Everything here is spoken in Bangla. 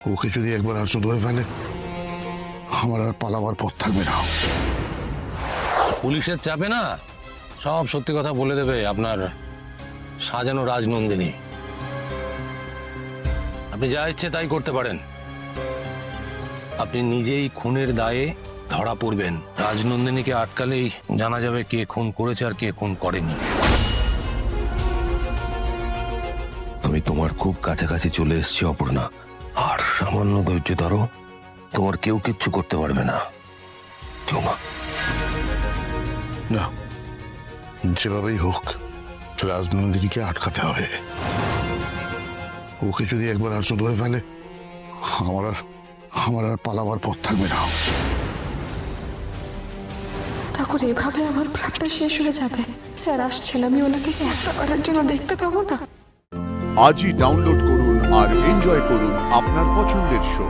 ওকে যদি একবার আর ধরে ফেলে আমার আর পালাবার পথ থাকবে না। পুলিশের চাপে না সব সত্যি কথা বলে দেবে আপনার সাজানো রাজনন্দিনী। আপনি যা ইচ্ছে তাই করতে পারেন। আপনি নিজেই খুনের দায়ে ধরা পড়বেন। রাজনন্দিনীকে আটকালেই জানা যাবে কে খুন করেছে আর কে খুন করেনি। আমি তোমার খুব কাছাকাছি চলে এসেছি অপর্ণা, আর সামান্য ধৈর্য ধরো, তোমার কেউ কিচ্ছু করতে পারবে না। কেউ না। না, যেভাবেই হোক রাজনন্দিনীকে আটকাতে হবে। ওকে যদি একবার আর ধরে ফেলে আমার আর পালাবার পথ থাকবে না। ঠাকুর, এভাবে আমার প্রাণটা শেষ হয়ে যাবে। স্যার আসছেন, আমি ওনাকে একটা বারের জন্য দেখতে পাবো না। আজই ডাউনলোড করুন আর এনজয় করুন আপনার পছন্দের শো।